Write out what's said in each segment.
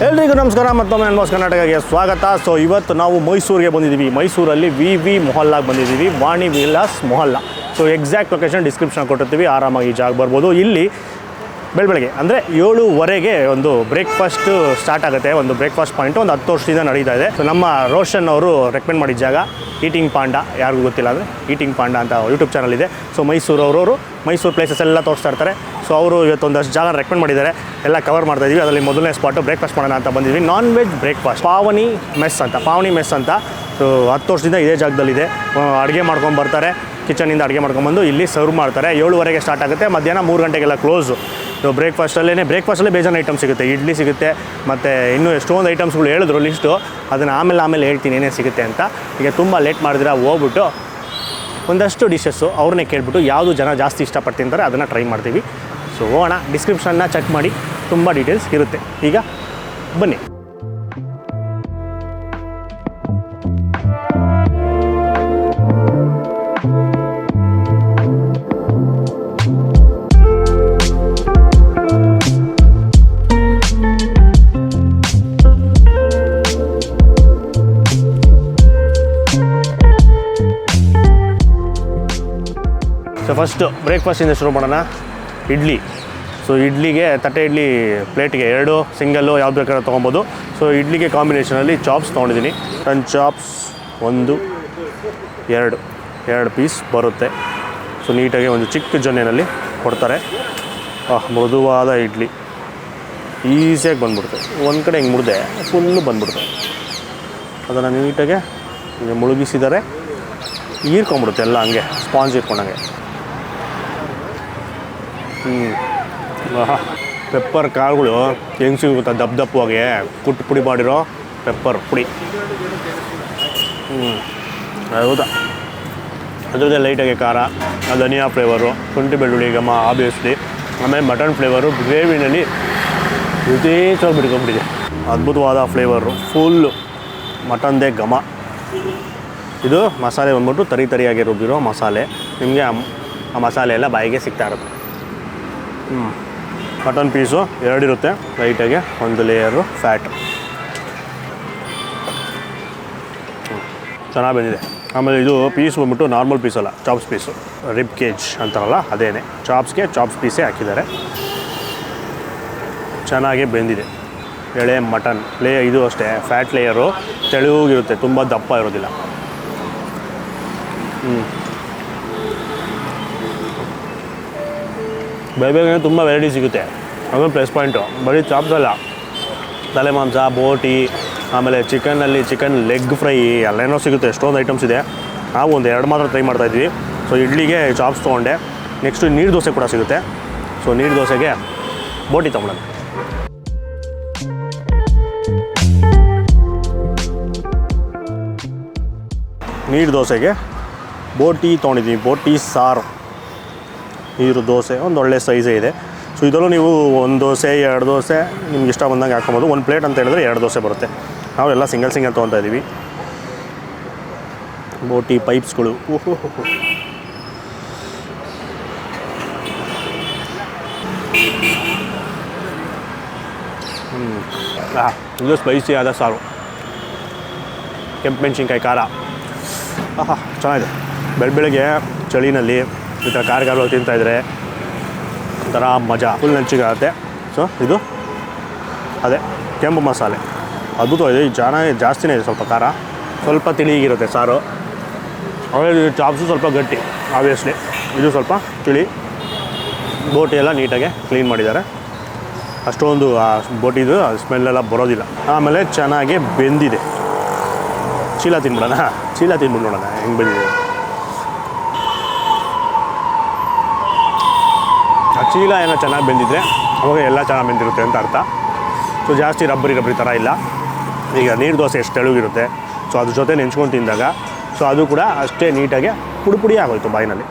ಎಲ್ರಿಗೂ ನಮಸ್ಕಾರ, ಮತ್ತೊಮ್ಮೆ ಅನ್ಬಾಸ್ ಕರ್ನಾಟಕಕ್ಕೆ ಸ್ವಾಗತ. ಸೊ ಇವತ್ತು ನಾವು ಮೈಸೂರಿಗೆ ಬಂದಿದ್ದೀವಿ. ಮೈಸೂರಲ್ಲಿ ವಿ ಮೊಹಲ್ಲಾಗೆ ಬಂದಿದ್ದೀವಿ, Vani Vilas Mohalla. So exact location description ಕೊಟ್ಟಿರ್ತೀವಿ, ಆರಾಮಾಗಿ ಈ ಜಾಗ ಬರ್ಬೋದು. ಇಲ್ಲಿ ಬೆಳಗ್ಗೆ ಅಂದರೆ 7:15 ಒಂದು ಬ್ರೇಕ್ಫಾಸ್ಟ್ ಸ್ಟಾರ್ಟ್ ಆಗುತ್ತೆ. ಒಂದು ಬ್ರೇಕ್ಫಾಸ್ಟ್ ಪಾಯಿಂಟ್ ಒಂದು 10 ವರ್ಷದಿಂದ ನಡೀತಾ ಇದೆ. ಸೊ ನಮ್ಮ ರೋಷನ್ ಅವರು ರೆಕಮೆಂಡ್ ಮಾಡಿದ ಜಾಗ ಈಟಿಂಗ್ ಪಾಂಡಾ. ಯಾರಿಗೂ ಗೊತ್ತಿಲ್ಲ ಅಂದರೆ ಈಟಿಂಗ್ ಪಾಂಡಾ ಅಂತ ಯೂಟ್ಯೂಬ್ ಚಾನಲ್ ಇದೆ. ಸೊ ಮೈಸೂರವರು ಮೈಸೂರು ಪ್ಲೇಸಸ್ ಎಲ್ಲ ತೋರಿಸ್ತಾ ಇರ್ತಾರೆ. ಸೊ ಅವರು ಇವತ್ತೊಂದಷ್ಟು ಜಾಗ ರೆಕಮೆಂಡ್ ಮಾಡಿದ್ದಾರೆ, ಎಲ್ಲ ಕವರ್ ಮಾಡ್ತಾಯಿದ್ವಿ. ಅದರಲ್ಲಿ ಮೊದಲನೇ ಸ್ಪಾಟು ಬ್ರೇಕ್ಫಾಸ್ಟ್ ಮಾಡೋಣ ಅಂತ ಬಂದಿದ್ವಿ. ನಾನ್ ವೆಜ್ ಬ್ರೇಕ್ಫಾಸ್ಟ್ ಪಾವನಿ ಮೆಸ್ ಅಂತ. ಸೊ 10 ವರ್ಷದಿಂದ ಇದೇ ಜಾಗದಲ್ಲಿದೆ. ಅಡುಗೆ ಮಾಡ್ಕೊಂಡು ಬರ್ತಾರೆ, ಕಿಚನಿಂದ ಅಡುಗೆ ಮಾಡ್ಕೊಂಬಂದು ಇಲ್ಲಿ ಸರ್ವ್ ಮಾಡ್ತಾರೆ. 7:15 ಸ್ಟಾರ್ಟ್ ಆಗುತ್ತೆ, ಮಧ್ಯಾಹ್ನ 3 ಗಂಟೆಗೆಲ್ಲ ಕ್ಲೋಸು. ಸೊ ಬ್ರೇಕ್ಫಾಸ್ಟಲ್ಲೇ ಬೇಜಾನ್ ಐಟಮ್ ಸಿಗುತ್ತೆ. ಇಡ್ಲಿ ಸಿಗುತ್ತೆ, ಮತ್ತು ಇನ್ನೂ ಎಷ್ಟೊಂದು ಐಟಮ್ಸ್ಗಳು ಹೇಳಿದ್ರು ಲಿಸ್ಟು. ಅದನ್ನು ಆಮೇಲೆ ಹೇಳ್ತೀನಿ ಏನೇ ಸಿಗುತ್ತೆ ಅಂತ. ಈಗ ತುಂಬ ಲೇಟ್ ಮಾಡಿದ್ರೆ ಹೋಗ್ಬಿಟ್ಟು ಒಂದಷ್ಟು ಡಿಶಸ್ಸು ಅವ್ರನ್ನೇ ಕೇಳ್ಬಿಟ್ಟು ಯಾವುದು ಜನ ಜಾಸ್ತಿ ಇಷ್ಟಪಟ್ಟು ತಿಂತಾರೆ ಅದನ್ನು ಟ್ರೈ ಮಾಡ್ತೀವಿ. ಸೊ ಹೋಗೋಣ, ಡಿಸ್ಕ್ರಿಪ್ಷನ್ನ ಚೆಕ್ ಮಾಡಿ, ತುಂಬ ಡೀಟೇಲ್ಸ್ ಇರುತ್ತೆ. ಈಗ ಬನ್ನಿ. ಸೊ ಫಸ್ಟು ಬ್ರೇಕ್ಫಾಸ್ಟಿಂದ ಶುರು ಮಾಡೋಣ. ಇಡ್ಲಿ. ಸೊ ಇಡ್ಲಿಗೆ ತಟ್ಟೆ ಇಡ್ಲಿ ಪ್ಲೇಟ್ಗೆ 2 ಸಿಂಗಲ್ಲು ಯಾವ್ದು ಬೇಕಾದ್ರೂ ತೊಗೊಬೋದು. ಸೊ ಇಡ್ಲಿಗೆ ಕಾಂಬಿನೇಷನಲ್ಲಿ ಚಾಪ್ಸ್ ತೊಗೊಂಡಿದ್ದೀನಿ. ಟನ್ ಚಾಪ್ಸ್ 1 2 ಪೀಸ್ ಬರುತ್ತೆ. ಸೊ ನೀಟಾಗಿ ಒಂದು ಚಿಕ್ಕ ಜೊನ್ನೆಯಲ್ಲಿ ಕೊಡ್ತಾರೆ. ಮೃದುವಾದ ಇಡ್ಲಿ ಈಸಿಯಾಗಿ ಬಂದ್ಬಿಡುತ್ತೆ. ಒಂದು ಕಡೆ ಹಿಂಗೆ ಮುರಿದೆ ಫುಲ್ಲು ಬಂದ್ಬಿಡುತ್ತೆ. ಅದನ್ನು ನೀಟಾಗೆ ಮುಳುಗಿಸಿದರೆ ಹೀರ್ಕೊಂಬಿಡುತ್ತೆ ಎಲ್ಲ, ಹಂಗೆ ಸ್ಪಾಂಜ್ ಇಟ್ಕೊಂಡಂಗೆ. ಪೆಪ್ಪರ್ ಕಾಳುಗಳು ಹೆಂಗೆ ಸಿಗುತ್ತೆ ದಪ್ಪವಾಗಿ ಕುಟ್ಟು ಪುಡಿ ಮಾಡಿರೋ ಪೆಪ್ಪರ್ ಪುಡಿ. ಹೌದಾ, ಅದರದ್ದೇ ಲೈಟಾಗಿ ಖಾರ, ಧನಿಯಾ ಫ್ಲೇವರು, ಶುಂಠಿ ಬೆಳ್ಳುಳ್ಳಿ ಘಮ ಆಬ್ವಿಯಸ್ಲಿ. ಆಮೇಲೆ ಮಟನ್ ಫ್ಲೇವರು ಗ್ರೇವಿನಲ್ಲಿ ಯಥೇಚ್ಛವಾಗಿ ಬಿಟ್ಕೊಂಡ್ಬಿಟ್ಟಿದೆ. ಅದ್ಭುತವಾದ ಫ್ಲೇವರು, ಫುಲ್ಲು ಮಟನ್ದೇ ಘಮ. ಇದು ಮಸಾಲೆ ಬಂದ್ಬಿಟ್ಟು ತರಿಯಾಗಿ ರುಬ್ಬಿರೋ ಮಸಾಲೆ. ನಿಮಗೆ ಆ ಮಸಾಲೆ ಎಲ್ಲ ಬಾಯಿಗೆ ಸಿಗ್ತಾ ಇರುತ್ತೆ. ಮಟನ್ ಪೀಸು 2 ಇರುತ್ತೆ, ಲೈಟಾಗಿ 1 ಲೇಯರು ಫ್ಯಾಟು. ಚೆನ್ನಾಗಿ ಬಂದಿದೆ. ಆಮೇಲೆ ಇದು ಪೀಸ್ ಬಂದ್ಬಿಟ್ಟು ನಾರ್ಮಲ್ ಪೀಸಲ್ಲ, ಚಾಪ್ಸ್ ಪೀಸು. ರಿಬ್ ಕೇಜ್ ಅಂತಾರಲ್ಲ ಅದೇನೆ, ಚಾಪ್ಸ್ ಪೀಸೇ ಹಾಕಿದ್ದಾರೆ. ಚೆನ್ನಾಗಿ ಬೆಂದಿದೆ. ಎಳೆ ಮಟನ್ ಇದು ಅಷ್ಟೇ, ಫ್ಯಾಟ್ ಲೇಯರು ತೆಳುವಾಗಿರುತ್ತೆ, ತುಂಬ ದಪ್ಪ ಇರೋದಿಲ್ಲ. ಬೇರೆ ತುಂಬ ವೆರೈಟಿ ಸಿಗುತ್ತೆ. ಆಮೇಲೆ ಪ್ಲಸ್ ಪಾಯಿಂಟು ಬರೀ ಚಾಪ್ಸ್ ಅಲ್ಲ, ತಲೆ ಮಾಂಸ, ಬೋಟಿ, ಆಮೇಲೆ ಚಿಕನ್ ಲೆಗ್ ಫ್ರೈ ಎಲ್ಲೇನೋ ಸಿಗುತ್ತೆ. ಎಷ್ಟೊಂದು ಐಟಮ್ಸ್ ಇದೆ. ನಾವು 1-2 ಮಾತ್ರ ಟ್ರೈ ಮಾಡ್ತಾಯಿದ್ವಿ. ಸೊ ಇಡ್ಲಿಗೆ ಚಾಪ್ಸ್ ತೊಗೊಂಡೆ. ನೆಕ್ಸ್ಟು ನೀರು ದೋಸೆ ಕೂಡ ಸಿಗುತ್ತೆ. ಸೊ ನೀರು ದೋಸೆಗೆ ಬೋಟಿ ತೊಗೊಳ್ಳೋಣ. ನೀರು ದೋಸೆಗೆ ಬೋಟಿ ತೊಗೊಂಡಿದ್ದೀನಿ. ಬೋಟಿ ಸಾರು, ನೀರು ದೋಸೆ ಒಂದು ಒಳ್ಳೆ ಸೈಜೇ ಇದೆ. ಸೊ ಇದರಲ್ಲೂ ನೀವು 1 ದೋಸೆ 2 ದೋಸೆ ನಿಮ್ಗೆ ಇಷ್ಟ ಬಂದಂಗೆ ಹಾಕ್ಕೊಬೋದು. 1 ಪ್ಲೇಟ್ ಅಂತ ಹೇಳಿದ್ರೆ 2 ದೋಸೆ ಬರುತ್ತೆ. ನಾವೆಲ್ಲ ಸಿಂಗಲ್ ತೊಗೊತಾ ಇದ್ದೀವಿ. ಬೋಟಿ ಪೈಪ್ಸ್ಗಳು, ಇದು ಸ್ಪೈಸಿ ಆದ ಸಾರು, ಕೆಂಪು ಮೆಣಸಿನ್ಕಾಯಿ ಖಾರ. ಚೆನ್ನಾಗಿದೆ. ಬೆಳಗ್ಗೆ ಚಳಿನಲ್ಲಿ ಈ ಥರ ಖಾರವಾಗಿ ತಿಂತಾಯಿದ್ರೆ ಒಂಥರ ಮಜಾ, ಫುಲ್ ನೆಂಚಿಗಾಗುತ್ತೆ. ಸೊ ಇದು ಅದೇ ಕೆಂಪು ಮಸಾಲೆ ಅದ್ಭುತವಾಗಿದೆ. ಜಾಸ್ತಿನೇ ಇದೆ, ಸ್ವಲ್ಪ ಖಾರ, ಸ್ವಲ್ಪ ತಿಳಿಗಿರುತ್ತೆ ಸಾರು. ಆಮೇಲೆ ಚಾಪ್ಸು ಸ್ವಲ್ಪ ಗಟ್ಟಿ ಆಬ್ವಿಯಸ್ಲಿ, ಇದು ಸ್ವಲ್ಪ ತಿಳಿ. ಬೋಟಿ ಎಲ್ಲ ನೀಟಾಗಿ ಕ್ಲೀನ್ ಮಾಡಿದ್ದಾರೆ. ಅಷ್ಟೊಂದು ಆ ಬೋಟಿದು ಸ್ಮೆಲ್ಲೆಲ್ಲ ಬರೋದಿಲ್ಲ. ಆಮೇಲೆ ಚೆನ್ನಾಗಿ ಬೆಂದಿದೆ. ಚೀಲ ತಿನ್ಬಿಟ್ಟು ನೋಡೋಣ ಹೆಂಗೆ ಬಂದಿದೆ. ಆ ಚೀಲ ಏನೋ ಚೆನ್ನಾಗಿ ಬೆಂದಿದ್ರೆ ಅವಾಗ ಎಲ್ಲ ಚೆನ್ನಾಗಿ ಬೆಂದಿರುತ್ತೆ ಅಂತ ಅರ್ಥ. ಸೊ ಜಾಸ್ತಿ ರಬ್ಬರಿ ಥರ ಇಲ್ಲ. ಈಗ ನೀರು ದೋಸೆ ಎಷ್ಟು ತೆಳುಗಿರುತ್ತೆ, ಸೊ ಅದ್ರ ಜೊತೆ ನೆಂಚ್ಕೊಂಡು ತಿಂದಾಗ ಸೊ ಅದು ಕೂಡ ಅಷ್ಟೇ ನೀಟಾಗಿ ಪುಡಿ ಆಗೋಯ್ತು ಬಾಯಿನಲ್ಲಿ.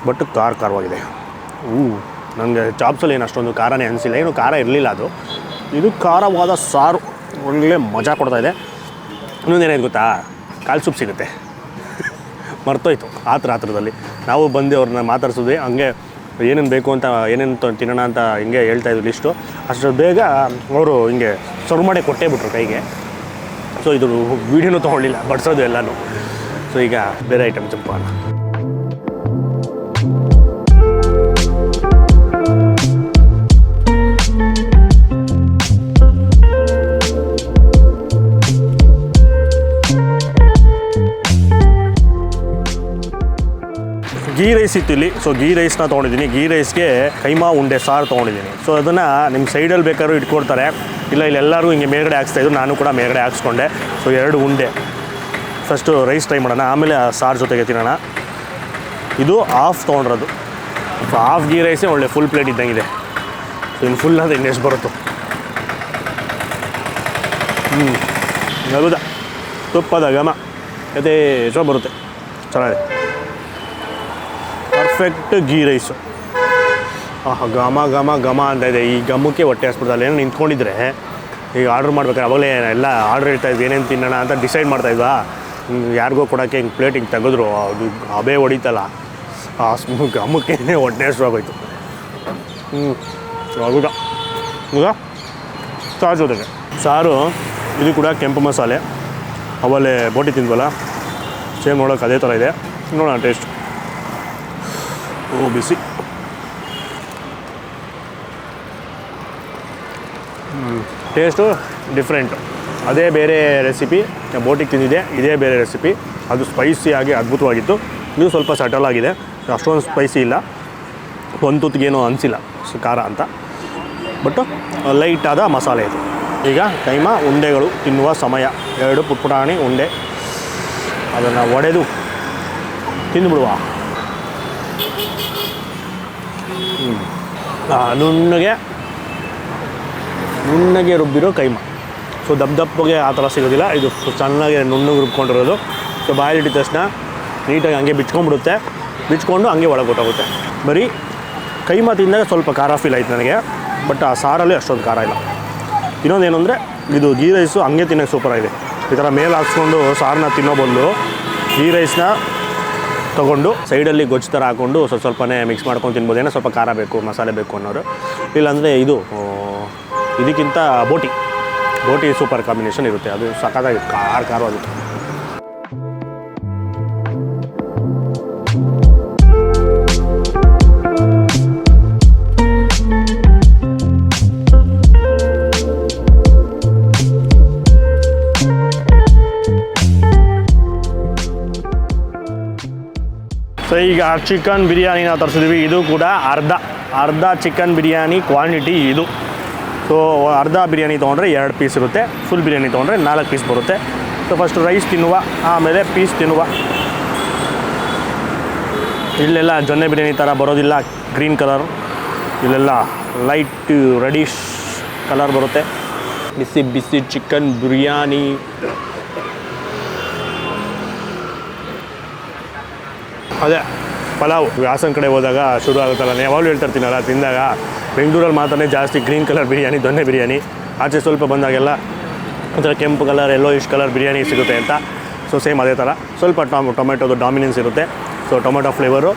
ಬಟ್ ಖಾರವಾಗಿದೆ. ನನಗೆ ಚಾಪ್ಸಲ್ಲಿ ಏನು ಅಷ್ಟೊಂದು ಖಾರನೇ ಅನಿಸಿಲ್ಲ, ಏನು ಖಾರ ಇರಲಿಲ್ಲ. ಇದು ಖಾರವಾದ ಸಾರು, ಒಳ್ಳೆ ಮಜಾ ಕೊಡ್ತಾಯಿದೆ. ಇನ್ನೊಂದೇನಾಯ್ತು ಗೊತ್ತಾ, ಕಾಲು ಸೂಪ್ ಸಿಗುತ್ತೆ. ಮರ್ತೋಯ್ತು ಆತ್ರದಲ್ಲಿ. ನಾವು ಬಂದು ಅವ್ರನ್ನ ಮಾತಾಡ್ಸಿದ್ವಿ, ಹಂಗೆ ಏನೇನು ಬೇಕು ಅಂತ ಏನೇನು ತಿನ್ನೋಣ ಅಂತ ಹಿಂಗೆ ಹೇಳ್ತಾಯಿದ್ರು ಲಿಸ್ಟು. ಅಷ್ಟು ಬೇಗ ಅವರು ಹಿಂಗೆ ಸರ್ವ್ ಮಾಡಿ ಕೊಟ್ಟೇ ಬಿಟ್ರು ಕೈಗೆ. ಸೊ ಇದು ವೀಡಿಯೋನೂ ತೊಗೊಳ್ಳಿಲ್ಲ, ಬಡಿಸೋದು ಎಲ್ಲನೂ. ಸೊ ಈಗ ಬೇರೆ ಐಟಮ್ ಜಂಪ್ ಮಾಡೋಣ. ಗೀ ರೈಸ್ ಇತ್ತು ಇಲ್ಲಿ. ಸೊ ಗೀ ರೈಸ್ನ ತೊಗೊಂಡಿದ್ದೀನಿ. ಗೀ ರೈಸ್ಗೆ ಕೈಮಾ ಉಂಡೆ ಸಾರು ತೊಗೊಂಡಿದ್ದೀನಿ. ಸೊ ಅದನ್ನು ನಿಮ್ಮ ಸೈಡಲ್ಲಿ ಬೇಕಾದ್ರೂ ಇಟ್ಕೊಡ್ತಾರೆ, ಇಲ್ಲ ಎಲ್ಲರೂ ಹಿಂಗೆ ಮೇಲ್ಗಡೆ ಹಾಕ್ಸ್ತಾಯಿದ್ರು, ನಾನು ಕೂಡ ಮೇಲ್ಗಡೆ ಹಾಕ್ಸ್ಕೊಂಡೆ. ಸೊ 2 ಉಂಡೆ. ಫಸ್ಟು ರೈಸ್ ಟ್ರೈ ಮಾಡೋಣ, ಆಮೇಲೆ ಆ ಸಾರು ಜೊತೆಗೆ ತಿನ್ನೋಣ. ಇದು ಹಾಫ್ ತೊಗೊಂಡಿರೋದು. ಸೊ ಹಾಫ್ ಗೀ ರೈಸೇ ಒಳ್ಳೆ ಫುಲ್ ಪ್ಲೇಟ್ ಇದ್ದಂಗಿದೆ. ಸೊ ಇನ್ನು ಫುಲ್ ಅಂದರೆ ಇನ್ನೆಷ್ಟು ಬರುತ್ತೋ. ಹೌದಾ, ತುಪ್ಪದ ಘಮ ಎಷ್ಟೋ ಬರುತ್ತೆ, ಚೆನ್ನಾಗಿದೆ. Perfect ghee rice. ಘಮ ಘಮ ಘಮ ಅಂತ ಇದೆ. ಈ ಘಮಕ್ಕೆ ಹೊಟ್ಟೆ ಹಸ್ಬಿಡ್ತಲ್ಲ. ಏನೋ ನಿಂತ್ಕೊಂಡಿದ್ರೆ ಈಗ ಆರ್ಡ್ರ್ ಮಾಡ್ಬೇಕಾದ್ರೆ ಅವಾಗಲೇ ಎಲ್ಲ ಆರ್ಡ್ರ್ ಹೇಳ್ತಾಯಿದ್ವಿ, ಏನೇನು ತಿನ್ನೋಣ ಅಂತ ಡಿಸೈಡ್ ಮಾಡ್ತಾಯಿದ್ವಾ. ಯಾರಿಗೋ ಕೊಡೋಕ್ಕೆ ಹಿಂಗೆ ಪ್ಲೇಟ್ ಹಿಂಗೆ ತೆಗೆದ್ರು, ಅದು ಹಬೆ ಹೊಡಿತಲ್ಲ, ಆ ಘಮಕ್ಕೆ ಹೊಟ್ಟೆ ಹಸ್ವಾಗೋಯ್ತು. ಹೌದಾ. ಈಗ ಸಾರು ಜೊತೆಗೆ ಸಾರು, ಇದು ಕೂಡ ಕೆಂಪು ಮಸಾಲೆ. ಅವಲೇ ಬೋಟಿ ತಿಂದ್ವಲ್ಲ, ಸೇಮ್ ನೋಡೋಕೆ ಅದೇ ಥರ ಇದೆ. ನೋಡೋಣ ಟೇಸ್ಟ್. ಬಿಸಿ. Taste different. ಅದೇ ಬೇರೆ ರೆಸಿಪಿ ಬೋಟಿಗೆ ತಿಂದಿದೆ, ಇದೇ ಬೇರೆ ರೆಸಿಪಿ. ಅದು ಸ್ಪೈಸಿಯಾಗಿ ಅದ್ಭುತವಾಗಿತ್ತು. ಇದು ಸ್ವಲ್ಪ ಸಟಲ್ ಆಗಿದೆ, ಅಷ್ಟೊಂದು ಸ್ಪೈಸಿ ಇಲ್ಲ, ಒಂದು ತುತ್ತಿಗೇನೋ ಅನಿಸಿಲ್ಲ ಖಾರ ಅಂತ, ಬಟ್ ಲೈಟಾದ ಮಸಾಲೆ ಇದು. ಈಗ ಕೈಮಾ ಉಂಡೆಗಳು ತಿನ್ನುವ ಸಮಯ. 2 ಪುಟ್ಪುಟಾಣಿ ಉಂಡೆ, ಅದನ್ನು ಒಡೆದು ತಿಂದುಬಿಡುವ. ನುಣ್ಣಗೆ ರುಬ್ಬಿರೋ ಕೈಮಾ. ಸೊ ದಪ್ಪಗೆ ಆ ಥರ ಸಿಗೋದಿಲ್ಲ, ಇದು ಚೆನ್ನಾಗಿ ನುಣ್ಣಗೆ ರುಬ್ಕೊಂಡಿರೋದು. ಸೊ ಬಾಯಿಲಿಟ್ಟಿದ ತಕ್ಷಣ ನೀಟಾಗಿ ಹಂಗೆ ಬಿಚ್ಕೊಂಡ್ಬಿಡುತ್ತೆ, ಬಿಚ್ಕೊಂಡು ಹಂಗೆ ಒಳಗೆ ಗೊತ್ತಾಗುತ್ತೆ. ಬರೀ ಕೈಮಾ ತಿಂದಾಗ ಸ್ವಲ್ಪ ಖಾರ ಫೀಲ್ ಆಯ್ತು ನನಗೆ, ಬಟ್ ಆ ಸಾರಲ್ಲಿ ಅಷ್ಟೊಂದು ಖಾರ ಇಲ್ಲ. ಇನ್ನೊಂದೇನು ಅಂದರೆ ಇದು ಗೀ ರೈಸು ಹಂಗೆ ತಿನ್ನೋಕ್ಕೆ ಸೂಪರಾಗಿದೆ. ಈ ಥರ ಮೇಲೆ ಹಾಕ್ಸ್ಕೊಂಡು ಸಾರನ್ನ ತಿನ್ನೋ ಬದಲು ಗೀ ರೈಸ್ನ ತೊಗೊಂಡು ಸೈಡಲ್ಲಿ ಗೊಜ್ಜು ಥರ ಹಾಕ್ಕೊಂಡು ಸ್ವಲ್ಪನೇ ಮಿಕ್ಸ್ ಮಾಡ್ಕೊಂಡು ತಿನ್ಬೋದು. ಏನೋ ಸ್ವಲ್ಪ ಖಾರ ಬೇಕು, ಮಸಾಲೆ ಬೇಕು ಅನ್ನೋರು. ಇಲ್ಲಾಂದರೆ ಇದಕ್ಕಿಂತ ಬೋಟಿ ಸೂಪರ್ ಕಾಂಬಿನೇಷನ್ ಇರುತ್ತೆ. ಅದು ಸಖತ್ತಾಗಿ ಖಾರವಾಗುತ್ತೆ. ಸೊ ಈಗ ಚಿಕನ್ ಬಿರಿಯಾನಿನ ತರಿಸಿದ್ವಿ. ಇದು ಕೂಡ ಅರ್ಧ ಚಿಕನ್ ಬಿರಿಯಾನಿ ಕ್ವಾಂಟಿಟಿ ಇದು. ಸೊ ಅರ್ಧ ಬಿರಿಯಾನಿ ತೊಗೊಂಡ್ರೆ 2 ಪೀಸ್ ಇರುತ್ತೆ, ಫುಲ್ ಬಿರಿಯಾನಿ ತೊಗೊಂಡ್ರೆ 4 ಪೀಸ್ ಬರುತ್ತೆ. ಸೊ ಫಸ್ಟ್ ರೈಸ್ ತಿನ್ನುವ, ಆಮೇಲೆ ಪೀಸ್ ತಿನ್ನುವ. ಇಲ್ಲೆಲ್ಲ ಜೊನ್ನೆ ಬಿರಿಯಾನಿ ಥರ ಬರೋದಿಲ್ಲ, ಗ್ರೀನ್ ಕಲರ್. ಇಲ್ಲೆಲ್ಲ ಲೈಟ್ ರೆಡಿಶ್ ಕಲರ್ ಬರುತ್ತೆ. ಬಿಸಿ ಬಿಸಿ ಚಿಕನ್ ಬಿರಿಯಾನಿ. ಅದೇ ಪಲಾವ್ ಹಾಸನ ಕಡೆ ಹೋದಾಗ ಶುರು ಆಗುತ್ತಲ್ಲ, ಯಾವಾಗಲೂ ಹೇಳ್ತಾರ್ತೀನಲ್ಲ, ತಿಂದಾಗ ಬೆಂಗಳೂರಲ್ಲಿ ಮಾತ್ರ ಜಾಸ್ತಿ ಗ್ರೀನ್ ಕಲರ್ ಬಿರಿಯಾನಿ, ದೊನ್ನೆ ಬಿರಿಯಾನಿ. ಆಚೆ ಸ್ವಲ್ಪ ಬಂದಾಗೆಲ್ಲ ಒಂಥರ ಕೆಂಪು ಕಲರ್, ಯೆಲ್ಲೋಯಿಶ್ ಕಲರ್ ಬಿರಿಯಾನಿ ಸಿಗುತ್ತೆ ಅಂತ. ಸೊ ಸೇಮ್ ಅದೇ ಥರ ಸ್ವಲ್ಪ ಟೊಮೆಟೊದು ಡಾಮಿನೆನ್ಸ್ ಇರುತ್ತೆ. ಸೊ ಟೊಮೆಟೊ ಫ್ಲೇವರು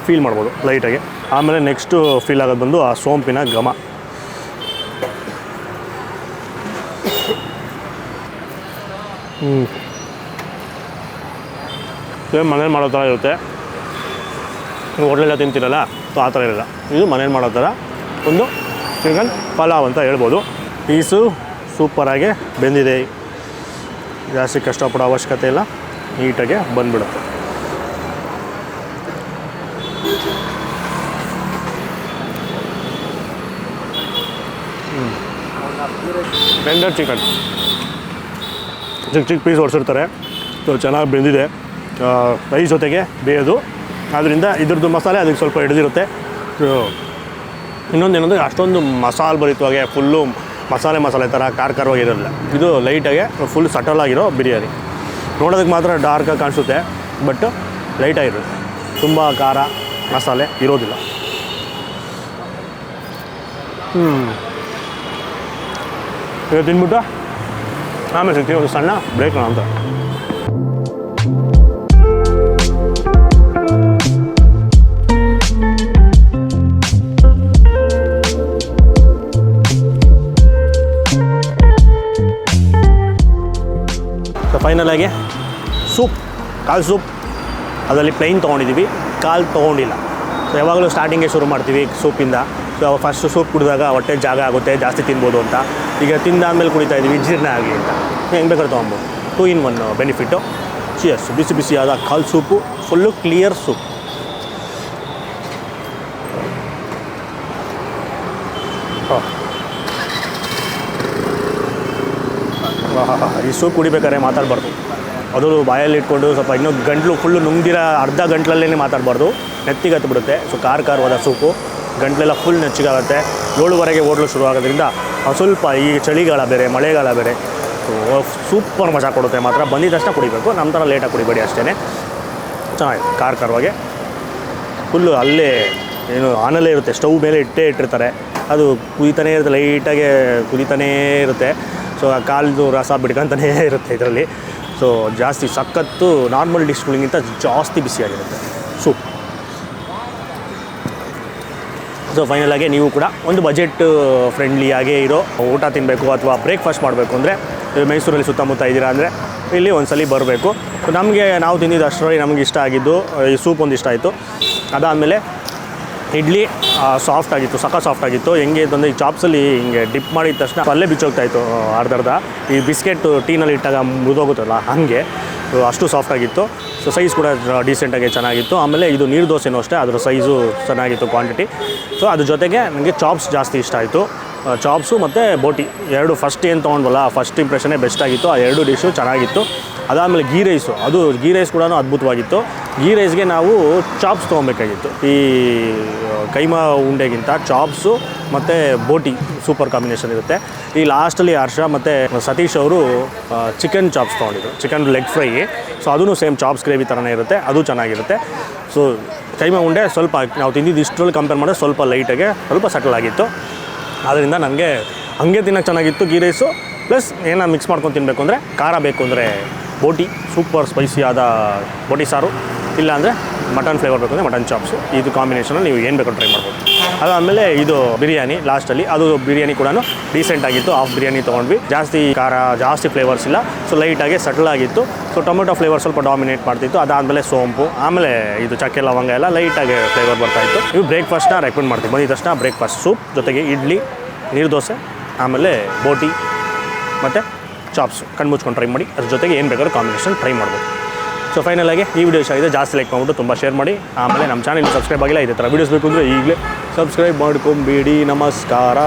ಫೀಲ್ ಮಾಡ್ಬೋದು ಲೈಟಾಗಿ. ಆಮೇಲೆ ನೆಕ್ಸ್ಟು ಫೀಲ್ ಆಗೋದು ಬಂದು ಆ ಸೋಂಪಿನ ಘಮ. ಸೇಮ್ ಮನೇಲಿ ಮಾಡೋ ಥರ ಇರುತ್ತೆ. ಹೋಟ್ಲೆಲ್ಲ ತಿಂತೀರಲ್ಲ, ಸೊ ಆ ಥರ ಇರಲ್ಲ. ಇದು ಮನೇಲಿ ಮಾಡೋ ಥರ ಒಂದು ಚಿಕನ್ ಪಲಾವ್ ಅಂತ ಹೇಳ್ಬೋದು. ಪೀಸು ಸೂಪರಾಗಿ ಬೆಂದಿದೆ, ಜಾಸ್ತಿ ಕಷ್ಟಪಡೋ ಅವಶ್ಯಕತೆ ಇಲ್ಲ, ನೀಟಾಗೆ ಬಂದುಬಿಡುತ್ತೆ. ಟೆಂಡರ್ ಚಿಕನ್ ಚಿಕ್ಕ ಪೀಸ್ ಹೊಡ್ಸಿರ್ತಾರೆ. ಸೊ ಚೆನ್ನಾಗಿ ಬೆಂದಿದೆ, ರೈಸ್ ಜೊತೆಗೆ ಬೇಯೋದು. ಆದ್ದರಿಂದ ಇದ್ರದ್ದು ಮಸಾಲೆ ಅದಕ್ಕೆ ಸ್ವಲ್ಪ ಹಿಡಿದಿರುತ್ತೆ. ಇನ್ನೊಂದೇನೆಂದರೆ ಅಷ್ಟೊಂದು ಮಸಾಲೆ ಭರಿತವಾಗೆ ಫುಲ್ಲು ಮಸಾಲೆ ಥರ ಖಾರವಾಗಿರೋಲ್ಲ. ಇದು ಲೈಟಾಗೆ ಫುಲ್ ಸಟಲಾಗಿರೋ ಬಿರಿಯಾನಿ. ನೋಡೋದಕ್ಕೆ ಮಾತ್ರ ಡಾರ್ಕಾಗಿ ಕಾಣಿಸುತ್ತೆ, ಬಟ್ ಲೈಟಾಗಿರುತ್ತೆ. ತುಂಬ ಖಾರ ಮಸಾಲೆ ಇರೋದಿಲ್ಲ. ಇದು ತಿಂದ್ಬಿಟ್ಟು ಆಮೇಲೆ ಸಿಗ್ತೀವಿ ಒಂದು ಸಣ್ಣ ಬ್ರೇಕ್ ಅಂತ. ಫೈನಲಾಗಿ ಸೂಪ್, ಕಾಲು ಸೂಪ್, ಅದರಲ್ಲಿ ಪ್ಲೈನ್ ತೊಗೊಂಡಿದ್ದೀವಿ, ಕಾಲು ತೊಗೊಂಡಿಲ್ಲ. ಸೊ ಯಾವಾಗಲೂ ಸ್ಟಾರ್ಟಿಂಗೇ ಶುರು ಮಾಡ್ತೀವಿ ಸೂಪಿಂದ. ಸೊ ಫಸ್ಟು ಸೂಪ್ ಕುಡಿದಾಗ ಹೊಟ್ಟೆ ಜಾಗ ಆಗುತ್ತೆ, ಜಾಸ್ತಿ ತಿನ್ಬೋದು ಅಂತ. ಈಗ ತಿಂದಾದ್ಮೇಲೆ ಕುಡಿತಾ ಇದ್ದೀವಿ ಜೀರ್ಣ ಆಗಲಿ ಅಂತ. ಹೆಂಗೆ ಬೇಕಾದ್ರೆ ತೊಗೊಬೋದು. 2 in 1 ಬೆನಿಫಿಟ್ಟು. ಚಿಯರ್ಸ್. ಬಿಸಿ ಬಿಸಿಯಾದ ಕಾಲು ಸೂಪು, ಫುಲ್ಲು ಕ್ಲಿಯರ್ ಸೂಪ್. ಈ ಸೂಪ್ ಕುಡಿಬೇಕಾದ್ರೆ ಮಾತಾಡಬಾರ್ದು. ಅದು ಬಾಯಲ್ಲಿ ಇಟ್ಕೊಂಡು ಸ್ವಲ್ಪ ಇನ್ನೂ ಗಂಟ್ಲು ಫುಲ್ಲು ನುಂಗ್ದಿರ ಅರ್ಧ ಗಂಟ್ಲಲ್ಲೇ ಮಾತಾಡಬಾರ್ದು, ನೆತ್ತಿಗೆ ಹತ್ತಿಬಿಡುತ್ತೆ. ಸೊ ಖಾರವಾದ ಸೂಪು, ಗಂಟ್ಲೆಲ್ಲ ಫುಲ್ ನೆಚ್ಚಿಗಾಗುತ್ತೆ. 7:30 ಹೋಟ್ಲು ಶುರು ಆಗೋದ್ರಿಂದ ಸ್ವಲ್ಪ ಈ ಚಳಿಗಾಲ ಬೇರೆ, ಮಳೆಗಾಲ ಬೇರೆ, ಸೂಪರ್ ಮಜಾ ಕೊಡುತ್ತೆ. ಮಾತ್ರ ಬಂದಿದ ತಕ್ಷಣ ಕುಡಿಬೇಕು, ನಮ್ಮ ಥರ ಲೇಟಾಗಿ ಕುಡಿಬೇಡಿ ಅಷ್ಟೇ. ಚೆನ್ನಾಗಿದೆ ಖಾರವಾಗಿ. ಫುಲ್ಲು ಅಲ್ಲೇ ಏನು ಆನಲ್ಲೇ ಇರುತ್ತೆ, ಸ್ಟವ್ ಮೇಲೆ ಇಟ್ಟಿರ್ತಾರೆ. ಅದು ಕುದಿತಾನೇ ಇರುತ್ತೆ, ಲೈಟಾಗೆ ಕುದಿತಾನೇ ಇರುತ್ತೆ. ಸೊ ಆ ಕಾಲದು ರಸ ಬಿಡ್ಕೊಂತಾನೇ ಇರುತ್ತೆ ಇದರಲ್ಲಿ. ಸೊ ಜಾಸ್ತಿ ಸಖತ್ತು ನಾರ್ಮಲ್ ಡಿಶ್ಗಳಿಗಿಂತ ಜಾಸ್ತಿ ಬಿಸಿಯಾಗಿರುತ್ತೆ ಸೂಪ್. ಸೊ ಫೈನಲಾಗಿ ನೀವು ಕೂಡ ಒಂದು ಬಜೆಟ್ ಫ್ರೆಂಡ್ಲಿಯಾಗೇ ಇರೋ ಊಟ ತಿನ್ನಬೇಕು ಅಥವಾ ಬ್ರೇಕ್ಫಾಸ್ಟ್ ಮಾಡಬೇಕು ಅಂದರೆ ಮೈಸೂರಲ್ಲಿ ಸುತ್ತಮುತ್ತ ಇದ್ದೀರಾ ಅಂದರೆ ಇಲ್ಲಿ ಒಂದ್ಸಲ ಬರಬೇಕು. ಸೊ ನಾವು ತಿಂದಿದ್ದು ಅಷ್ಟರಲ್ಲಿ ನಮಗೆ ಇಷ್ಟ ಆಗಿದ್ದು ಈ ಸೂಪ್ ಒಂದು ಇಷ್ಟ ಆಯಿತು. ಅದಾದಮೇಲೆ ಇಡ್ಲಿ ಸಾಫ್ಟ್ ಆಗಿತ್ತು, ಸಾಫ್ಟ್ ಆಗಿತ್ತು. ಹೆಂಗೆ ಅಂತಂದರೆ ಈ ಚಾಪ್ಸಲ್ಲಿ ಹಿಂಗೆ ಡಿಪ್ ಮಾಡಿದ ತಕ್ಷಣ ಅಲ್ಲೇ ಬಿಚ್ಚೋಗ್ತಾಯಿತ್ತು ಅರ್ಧ. ಈ ಬಿಸ್ಕೆಟ್ ಟೀನಲ್ಲಿ ಇಟ್ಟಾಗ ಮುರಿದೋಗುತ್ತಲ್ಲ ಹಾಗೆ, ಅಷ್ಟು ಸಾಫ್ಟಾಗಿತ್ತು. ಸೊ ಸೈಜ್ ಕೂಡ ಡೀಸೆಂಟಾಗಿ ಚೆನ್ನಾಗಿತ್ತು. ಆಮೇಲೆ ಇದು ನೀರು ದೋಸೆನೂ ಅಷ್ಟೇ, ಅದರ ಸೈಜು ಚೆನ್ನಾಗಿತ್ತು ಕ್ವಾಂಟಿಟಿ. ಸೊ ಅದ್ರ ಜೊತೆಗೆ ನನಗೆ ಚಾಪ್ಸ್ ಜಾಸ್ತಿ ಇಷ್ಟ ಆಯಿತು. ಚಾಪ್ಸು ಮತ್ತು ಬೋಟಿ ಎರಡು ಫಸ್ಟ್ ಏನು ತೊಗೊಂಡ್ವಲ್ಲ, ಫಸ್ಟ್ ಇಂಪ್ರೆಷನ್ನೇ ಬೆಸ್ಟ್ ಆಗಿತ್ತು. ಆ 2 ಡಿಶ್ಶು ಚೆನ್ನಾಗಿತ್ತು. ಅದಾದಮೇಲೆ ಗೀ ರೈಸ್ ಕೂಡ ಅದ್ಭುತವಾಗಿತ್ತು. ಗೀ ರೈಸ್ಗೆ ನಾವು ಚಾಪ್ಸ್ ತೊಗೊಬೇಕಾಗಿತ್ತು. ಈ ಕೈಮಾ ಉಂಡೆಗಿಂತ ಚಾಪ್ಸು ಮತ್ತು ಬೋಟಿ ಸೂಪರ್ ಕಾಂಬಿನೇಷನ್ ಇರುತ್ತೆ. ಈ ಲಾಸ್ಟಲ್ಲಿ ಹರ್ಷ ಮತ್ತು ಸತೀಶ್ ಅವರು ಚಿಕನ್ ಚಾಪ್ಸ್ ತೊಗೊಂಡಿದ್ರು, ಚಿಕನ್ ಲೆಗ್ ಫ್ರೈ. ಸೊ ಅದೂ ಸೇಮ್ ಚಾಪ್ಸ್ ಗ್ರೇವಿ ಥರನೇ ಇರುತ್ತೆ, ಅದು ಚೆನ್ನಾಗಿರುತ್ತೆ. ಸೊ ಕೈಮಾ ಉಂಡೆ ಸ್ವಲ್ಪ ನಾವು ತಿಂದಿದ್ದು ಇಷ್ಟರಲ್ಲಿ ಕಂಪೇರ್ ಮಾಡಿದ್ರೆ ಸ್ವಲ್ಪ ಲೈಟಾಗೆ ಸ್ವಲ್ಪ ಸಟಲ್ ಆಗಿತ್ತು. ಆದ್ದರಿಂದ ನನಗೆ ಹಂಗೆ ತಿನ್ನೋಕ್ಕೆ ಚೆನ್ನಾಗಿತ್ತು ಗೀ ರೈಸು. ಪ್ಲಸ್ ಏನೋ ಮಿಕ್ಸ್ ಮಾಡ್ಕೊಂಡು ತಿನ್ನಬೇಕು ಅಂದರೆ, ಖಾರ ಬೇಕು ಅಂದರೆ ಬೋಟಿ, ಸೂಪರ್ ಸ್ಪೈಸಿಯಾದ ಬೋಟಿ ಸಾರು, ಇಲ್ಲಾಂದರೆ ಮಟನ್ ಫ್ಲೇವರ್ ಬೇಕು ಅಂದರೆ ಮಟನ್ ಚಾಪ್ಸು. ಇದು ಕಾಂಬಿನೇಷನಲ್ಲಿ ನೀವು ಏನು ಬೇಕು ಟ್ರೈ ಮಾಡ್ಬೋದು. ಅದಾದಮೇಲೆ ಇದು ಬಿರಿಯಾನಿ ಲಾಸ್ಟಲ್ಲಿ, ಅದು ಬಿರಿಯಾನಿ ಕೂಡ ಡೀಸೆಂಟಾಗಿತ್ತು. ಹಾಫ್ ಬಿರಿಯಾನಿ ತೊಗೊಂಡ್ವಿ, ಜಾಸ್ತಿ ಖಾರ ಜಾಸ್ತಿ ಫ್ಲೇವರ್ಸ್ ಇಲ್ಲ. ಸೊ ಲೈಟಾಗಿ ಸಟಲ್ ಆಗಿತ್ತು. ಸೊ ಟೊಮೆಟೊ ಫ್ಲೇವರ್ ಸ್ವಲ್ಪ ಡಾಮಿನೇಟ್ ಮಾಡ್ತಿತ್ತು. ಅದಾದಮೇಲೆ ಸೋಂಪು, ಆಮೇಲೆ ಇದು ಚಕ್ಕೆ ಲವಂಗ ಎಲ್ಲ ಲೈಟಾಗಿ ಫ್ಲೇವರ್ ಬರ್ತಾಯಿತ್ತು. ಇವು ಬ್ರೇಕ್ಫಾಸ್ಟ್ನ ರೆಕಮೆಂಡ್ ಮಾಡ್ತೀವಿ. ಬಂದಿದ ತಕ್ಷಣ ಬ್ರೇಕ್ಫಾಸ್ಟ್ ಸೂಪ್ ಜೊತೆಗೆ ಇಡ್ಲಿ, ನೀರು ದೋಸೆ, ಆಮೇಲೆ ಬೋಟಿ ಮತ್ತು ಚಾಪ್ಸು ಕಣ್ಮುಚ್ಕೊಂಡು ಟ್ರೈ ಮಾಡಿ. ಅದ್ರ ಜೊತೆಗೆ ಏನು ಬೇಕಾದ್ರೂ ಕಾಂಬಿನೇಷನ್ ಟ್ರೈ ಮಾಡ್ಬೋದು. ಸೊ ಫೈನಲಾಗಿ ಈ ವಿಡಿಯೋ ಇಷ್ಟ ಆಗಿದೆ, ಜಾಸ್ತಿ ಲೈಕ್ ಮಾಡಿಬಿಟ್ಟು ತುಂಬ ಶೇರ್ ಮಾಡಿ. ಆಮೇಲೆ ನಮ್ಮ ಚಾನಲ್ ಸಬ್ಸ್ಕ್ರೈಬ್ ಆಗಿಲ್ಲ, ಇದೇ ಥರ ವೀಡಿಯೋಸ್ ಬೇಕು ಅಂದರೆ ಈಗಲೇ ಸಬ್ಸ್ಕ್ರೈಬ್ ಮಾಡ್ಕೊಂಬೇಡಿ. ನಮಸ್ಕಾರ.